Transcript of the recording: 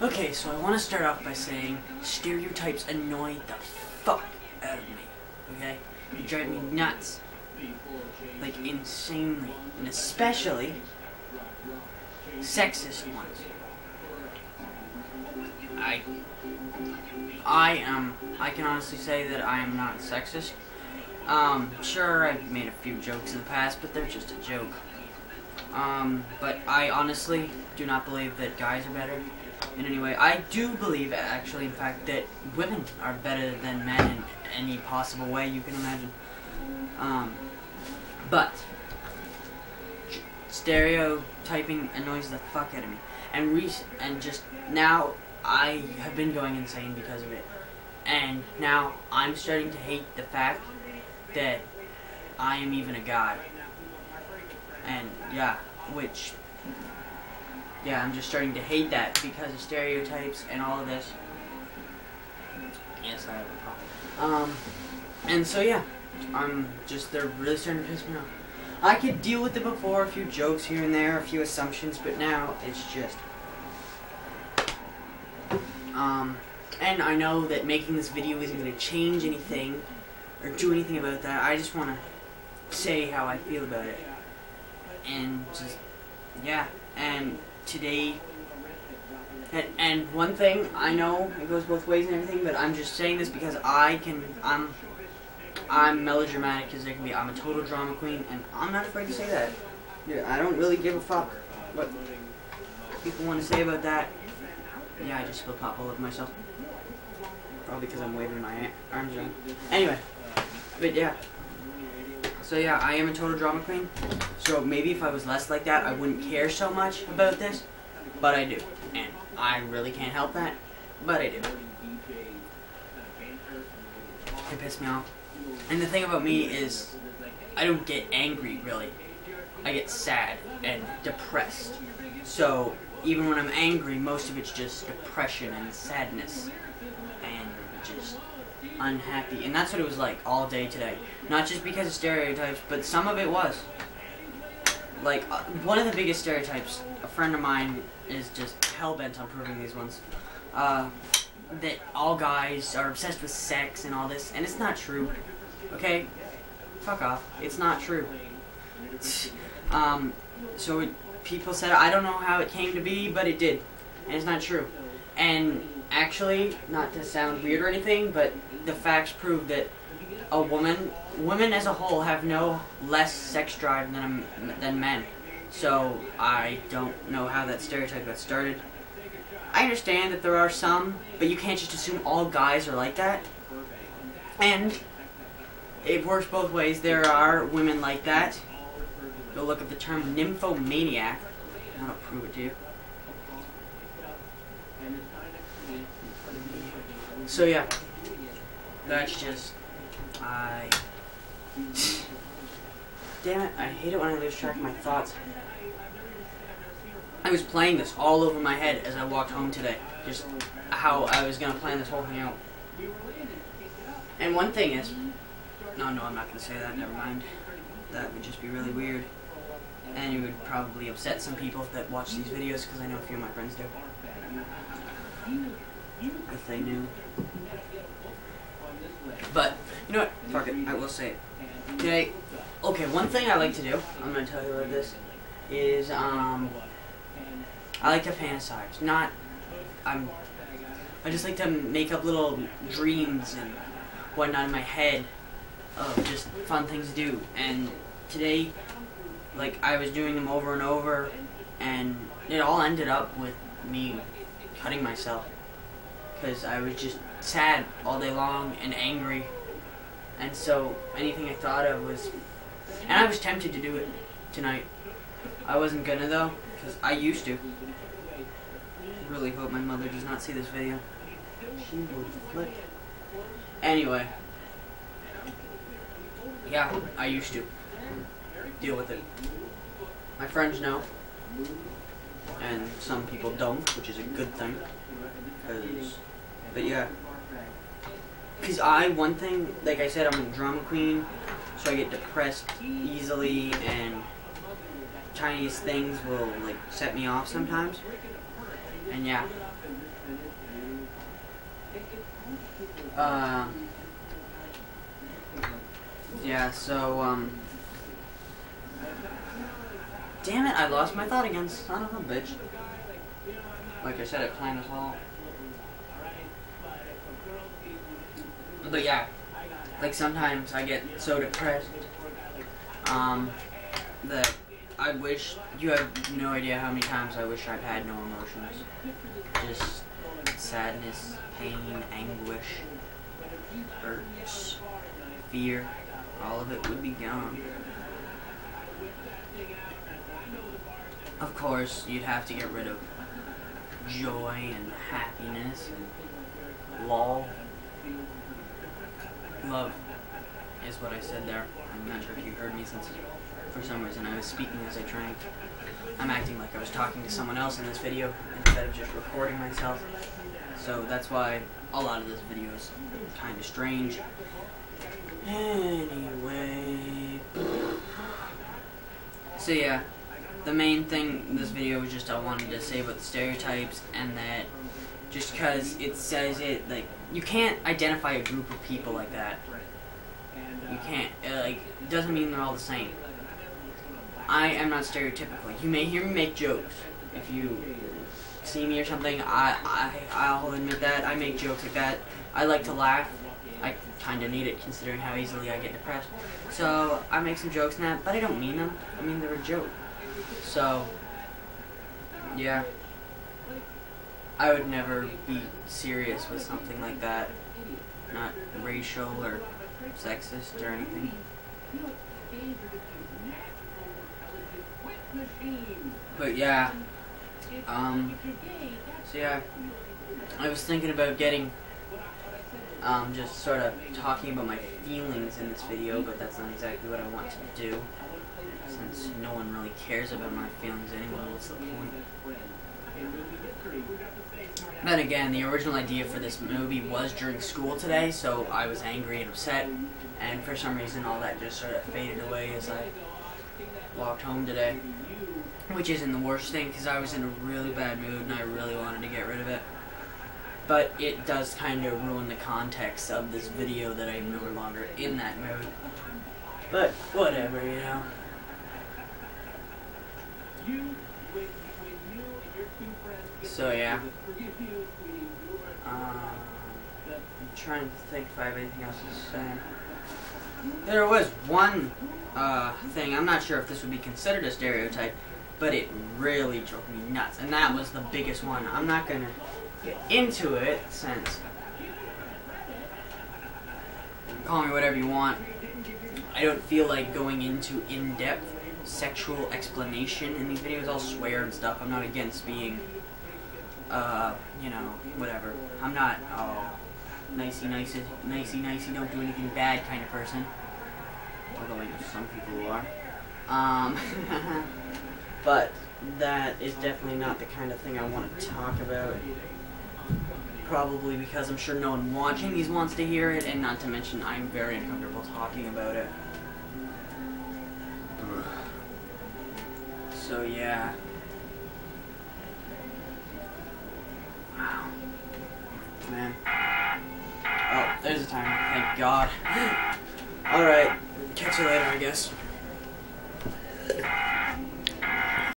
Okay, so I want to start off by saying stereotypes annoy the fuck out of me, okay? They drive me nuts. Like, insanely. And especially sexist ones. I can honestly say that I am not sexist. Sure, I've made a few jokes in the past, but they're just a joke. But I honestly do not believe that guys are better in any way. I do believe, actually, in fact, that women are better than men in any possible way you can imagine. But stereotyping annoys the fuck out of me. And just now, I have been going insane because of it. And now I'm starting to hate the fact that I am even a guy. And yeah, I'm just starting to hate that because of stereotypes and all of this. Yes, I have a problem. And so yeah, they're really starting to piss me off. I could deal with it before, a few jokes here and there, a few assumptions, but now it's just, and I know that making this video isn't going to change anything or do anything about that. I just want to say how I feel about it. And just, yeah, and today, and one thing, I know it goes both ways and everything, but I'm just saying this because I'm melodramatic as there can be. I'm a total drama queen, and I'm not afraid to say that. Yeah, I don't really give a fuck what people want to say about that. Yeah, I just spilled pop all over myself. Probably because I'm waving my arms around. Anyway, but yeah. So yeah, I am a total drama queen. So maybe if I was less like that, I wouldn't care so much about this. But I do. And I really can't help that. But I do. It pissed me off. And the thing about me is, I don't get angry, really. I get sad and depressed. So even when I'm angry, most of it's just depression and sadness. And just unhappy, and that's what it was like all day today. Not just because of stereotypes, but some of it was. Like, one of the biggest stereotypes, a friend of mine is just hell-bent on proving these ones, that all guys are obsessed with sex and all this, and it's not true, okay? Fuck off. It's not true. People said, I don't know how it came to be, but it did, and it's not true. And actually, not to sound weird or anything, but the facts prove that women as a whole have no less sex drive than men. So I don't know how that stereotype got started. I understand that there are some, but you can't just assume all guys are like that. And it works both ways. There are women like that. Go look up the term nymphomaniac. I'll prove it to you. So yeah, that's just, damn it, I hate it when I lose track of my thoughts. I was playing this all over my head as I walked home today, just how I was going to plan this whole thing out. And one thing is, no, I'm not going to say that, never mind. That would just be really weird. And it would probably upset some people that watch these videos, because I know a few of my friends do. If they knew. But, you know what? Fuck it. I will say it. Today, okay, one thing I like to do, I'm going to tell you about this, is, I like to fantasize. I just like to make up little dreams and whatnot in my head of just fun things to do. And today, like, I was doing them over and over, and it all ended up with me cutting myself. Because I was just sad all day long and angry. And so anything I thought of was... And I was tempted to do it tonight. I wasn't gonna though, because I used to. I really hope my mother does not see this video. She will flip. Anyway. Yeah, I used to. Deal with it. My friends know. And some people don't, which is a good thing. But yeah. Because one thing, like I said, I'm a drama queen, so I get depressed easily, and tiniest things will, like, set me off sometimes. And yeah. Yeah, so, damn it, I lost my thought again, son of a bitch. Like I said, I planned this all. But yeah, like sometimes I get so depressed, that I wish, you have no idea how many times I wish I'd had no emotions. Just sadness, pain, anguish, hurt, fear, all of it would be gone. Of course, you'd have to get rid of joy and happiness and love. Love is what I said there. I'm not sure if you heard me, since for some reason I was speaking as I drank. I'm acting like I was talking to someone else in this video instead of just recording myself. So that's why a lot of this video is kind of strange. Anyway. So yeah, the main thing in this video was just I wanted to say about the stereotypes, and that just because it says it, like, you can't identify a group of people like that. You can't, like, it doesn't mean they're all the same. I am not stereotypical. You may hear me make jokes. If you see me or something, I'll admit that. I make jokes like that. I like to laugh. I kind of need it, considering how easily I get depressed. So, I make some jokes now, but I don't mean them. I mean, they're a joke. So, yeah. I would never be serious with something like that. Not racial or sexist or anything. But yeah. So yeah. I was thinking about getting, just sort of talking about my feelings in this video, but that's not exactly what I want to do. Since no one really cares about my feelings anyway, what's the point? Then again, the original idea for this movie was during school today, so I was angry and upset, and for some reason all that just sort of faded away as I walked home today. Which isn't the worst thing, because I was in a really bad mood and I really wanted to get rid of it. But it does kind of ruin the context of this video that I'm no longer in that mood. But whatever, you know. So yeah. I'm trying to think if I have anything else to say. There was one thing, I'm not sure if this would be considered a stereotype, but it really drove me nuts, and that was the biggest one. I'm not gonna get into it, since, call me whatever you want, I don't feel like going into in-depth sexual explanation in these videos. I'll swear and stuff. I'm not against being, you know, whatever. I'm not, nicey, don't do anything bad kind of person. Although I know some people who are. But that is definitely not the kind of thing I want to talk about. Probably because I'm sure no one watching these wants to hear it, and not to mention I'm very uncomfortable talking about it. So yeah. Wow. Man. Oh, there's a timer. Thank God. Alright. Catch you later, I guess.